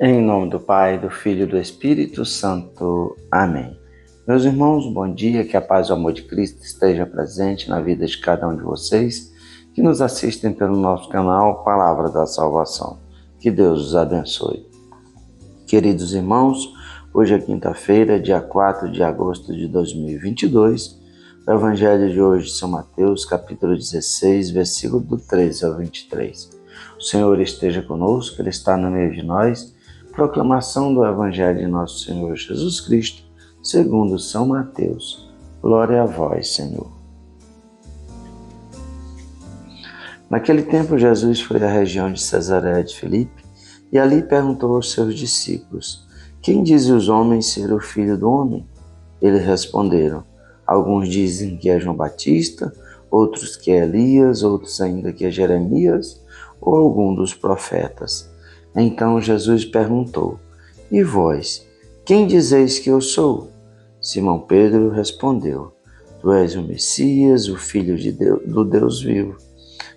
Em nome do Pai, do Filho e do Espírito Santo. Amém. Meus irmãos, bom dia, que a paz e o amor de Cristo esteja presente na vida de cada um de vocês que nos assistem pelo nosso canal Palavra da Salvação. Que Deus os abençoe. Queridos irmãos, hoje é quinta-feira, dia 4 de agosto de 2022. O Evangelho de hoje, São Mateus, capítulo 16, versículo do 13 ao 23. O Senhor esteja conosco, Ele está no meio de nós. Proclamação do Evangelho de nosso Senhor Jesus Cristo, segundo São Mateus. Glória a vós, Senhor. Naquele tempo, Jesus foi à região de Cesareia de Filipe e ali perguntou aos seus discípulos: quem dizem os homens ser o Filho do Homem? Eles responderam: alguns dizem que é João Batista, outros que é Elias, outros ainda que é Jeremias ou algum dos profetas. Então Jesus perguntou: e vós, quem dizeis que eu sou? Simão Pedro respondeu: tu és o Messias, o Filho do Deus vivo.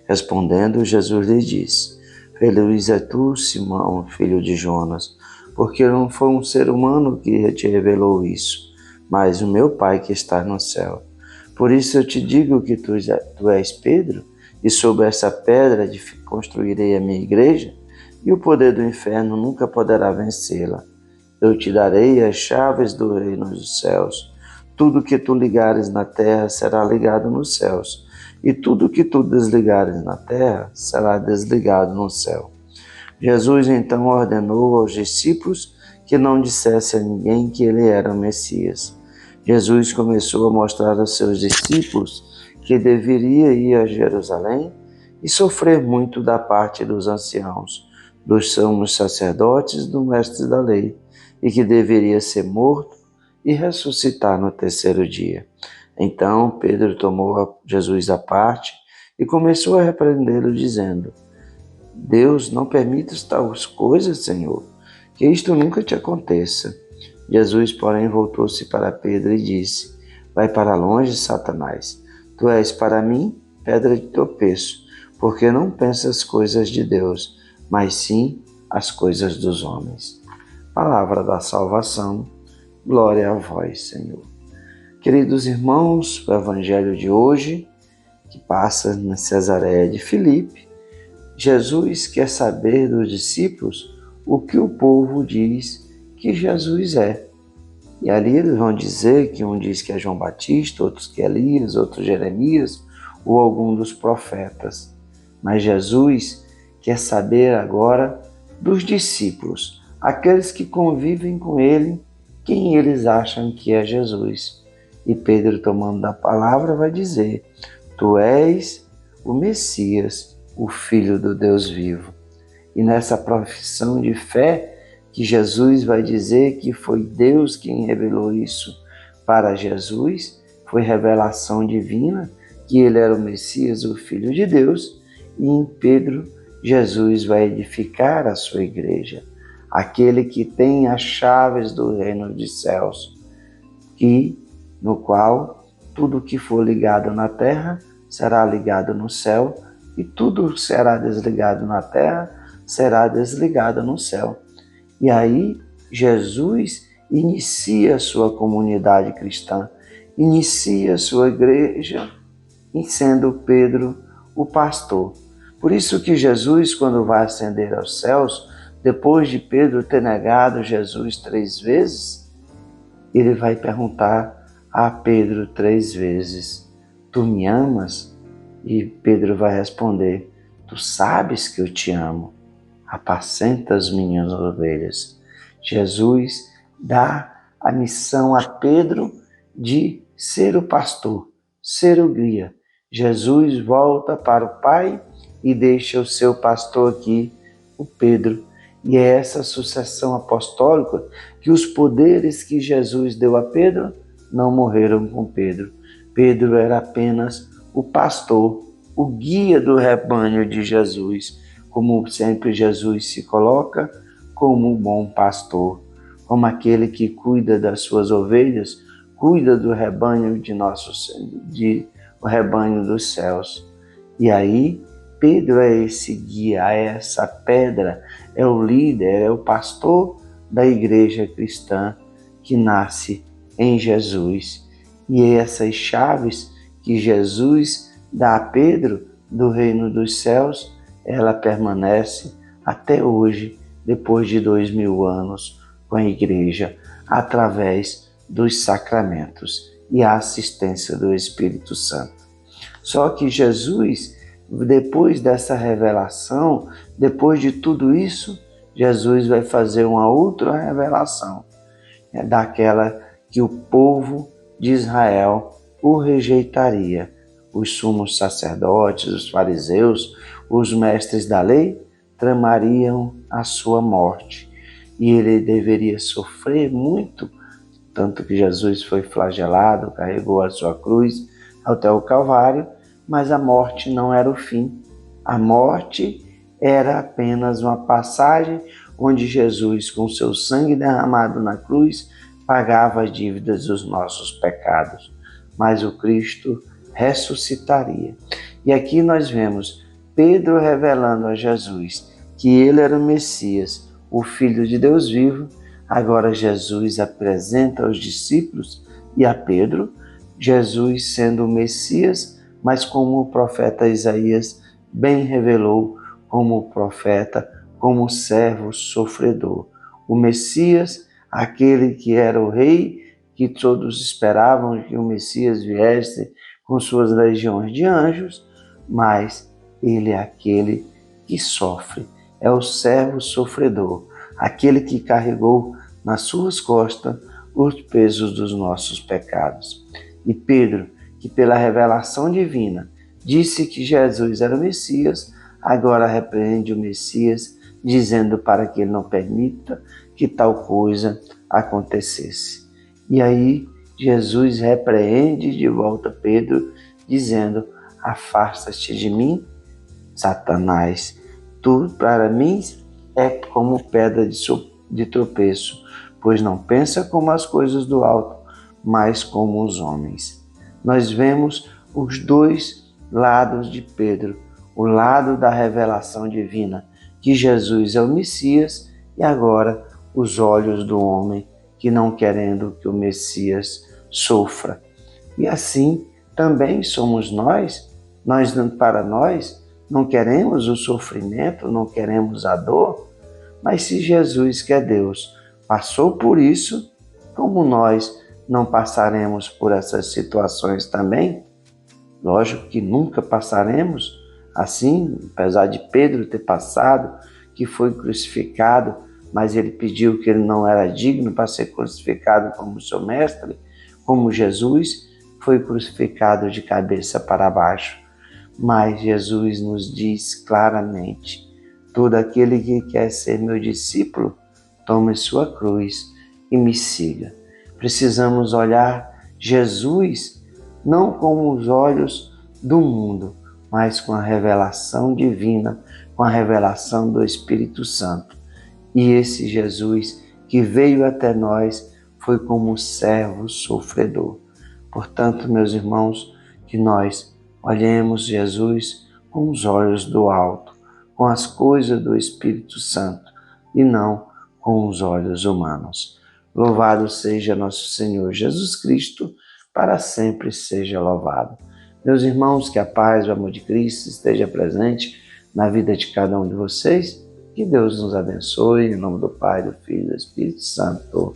Respondendo, Jesus lhe disse: feliz é tu, Simão, filho de Jonas, porque não foi um ser humano que te revelou isso, mas o meu Pai que está no céu. Por isso eu te digo que tu és Pedro, e sobre essa pedra construirei a minha igreja, e o poder do inferno nunca poderá vencê-la. Eu te darei as chaves do reino dos céus. Tudo que tu ligares na terra será ligado nos céus, e tudo que tu desligares na terra será desligado no céu. Jesus então ordenou aos discípulos que não dissesse a ninguém que ele era o Messias. Jesus começou a mostrar aos seus discípulos que deveria ir a Jerusalém e sofrer muito da parte dos anciãos, dos sumos sacerdotes e do mestre da lei, e que deveria ser morto e ressuscitar no terceiro dia. Então Pedro tomou Jesus à parte e começou a repreendê-lo, dizendo: Deus não permita tais coisas, Senhor, que isto nunca te aconteça. Jesus, porém, voltou-se para Pedro e disse: vai para longe, Satanás. Tu és para mim pedra de tropeço, porque não pensas coisas de Deus, mas sim as coisas dos homens. Palavra da salvação, glória a vós, Senhor. Queridos irmãos, o Evangelho de hoje, que passa na Cesareia de Filipe, Jesus quer saber dos discípulos o que o povo diz que Jesus é. E ali eles vão dizer que um diz que é João Batista, outros que é Elias, outros Jeremias ou algum dos profetas. Mas Jesus quer saber agora dos discípulos, aqueles que convivem com ele, quem eles acham que é Jesus. E Pedro, tomando da palavra, vai dizer: tu és o Messias, o Filho do Deus vivo. E nessa profissão de fé, que Jesus vai dizer que foi Deus quem revelou isso para Jesus, foi revelação divina, que ele era o Messias, o Filho de Deus, e em Pedro, Jesus vai edificar a sua igreja, aquele que tem as chaves do reino dos céus, no qual tudo que for ligado na terra será ligado no céu, e tudo será desligado na terra será desligado no céu. E aí Jesus inicia a sua comunidade cristã, inicia a sua igreja, e sendo Pedro o pastor. Por isso que Jesus, quando vai ascender aos céus, depois de Pedro ter negado Jesus 3 vezes, ele vai perguntar a Pedro 3 vezes: tu me amas? E Pedro vai responder: tu sabes que eu te amo. Apacenta as minhas ovelhas. Jesus dá a missão a Pedro de ser o pastor, ser o guia. Jesus volta para o Pai e deixa o seu pastor aqui, o Pedro. E é essa sucessão apostólica que os poderes que Jesus deu a Pedro não morreram com Pedro. Pedro era apenas o pastor, o guia do rebanho de Jesus. Como sempre Jesus se coloca como um bom pastor, como aquele que cuida das suas ovelhas, cuida do rebanho o rebanho dos céus. E aí Pedro é esse guia, é essa pedra, é o líder, é o pastor da igreja cristã que nasce em Jesus. E essas chaves que Jesus dá a Pedro do reino dos céus, ela permanece até hoje, depois de 2000 anos, com a igreja, através dos sacramentos e a assistência do Espírito Santo. Só que Jesus, depois dessa revelação, depois de tudo isso, Jesus vai fazer uma outra revelação, daquela que o povo de Israel o rejeitaria. Os sumos sacerdotes, os fariseus, os mestres da lei, tramariam a sua morte. E ele deveria sofrer muito, tanto que Jesus foi flagelado, carregou a sua cruz até o Calvário, mas a morte não era o fim. A morte era apenas uma passagem onde Jesus, com seu sangue derramado na cruz, pagava as dívidas dos nossos pecados. Mas o Cristo ressuscitaria. E aqui nós vemos Pedro revelando a Jesus que ele era o Messias, o Filho de Deus vivo. Agora Jesus apresenta aos discípulos e a Pedro Jesus sendo o Messias, mas como o profeta Isaías bem revelou, como profeta, como servo sofredor. O Messias, aquele que era o rei, que todos esperavam que o Messias viesse com suas legiões de anjos, mas ele é aquele que sofre, é o servo sofredor, aquele que carregou nas suas costas os pesos dos nossos pecados. E Pedro, que pela revelação divina disse que Jesus era o Messias, agora repreende o Messias, dizendo para que ele não permita que tal coisa acontecesse. E aí Jesus repreende de volta Pedro, dizendo: afasta-te de mim, Satanás, tu para mim é como pedra de tropeço, pois não pensa como as coisas do alto, mas como os homens. Nós vemos os dois lados de Pedro, o lado da revelação divina, que Jesus é o Messias, e agora os olhos do homem, que não querendo que o Messias sofra. E assim também somos nós para nós, não queremos o sofrimento, não queremos a dor, mas se Jesus, que é Deus, passou por isso, como nós não passaremos por essas situações também? Lógico que nunca passaremos assim, apesar de Pedro ter passado, que foi crucificado, mas ele pediu que ele não era digno para ser crucificado como seu mestre, como Jesus foi crucificado de cabeça para baixo. Mas Jesus nos diz claramente: todo aquele que quer ser meu discípulo, tome sua cruz e me siga. Precisamos olhar Jesus não com os olhos do mundo, mas com a revelação divina, com a revelação do Espírito Santo. E esse Jesus que veio até nós foi como servo sofredor. Portanto, meus irmãos, que nós olhemos Jesus com os olhos do alto, com as coisas do Espírito Santo e não com os olhos humanos. Louvado seja nosso Senhor Jesus Cristo, para sempre seja louvado. Meus irmãos, que a paz e o amor de Cristo esteja presente na vida de cada um de vocês. Que Deus nos abençoe, em nome do Pai, do Filho e do Espírito Santo.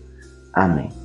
Amém.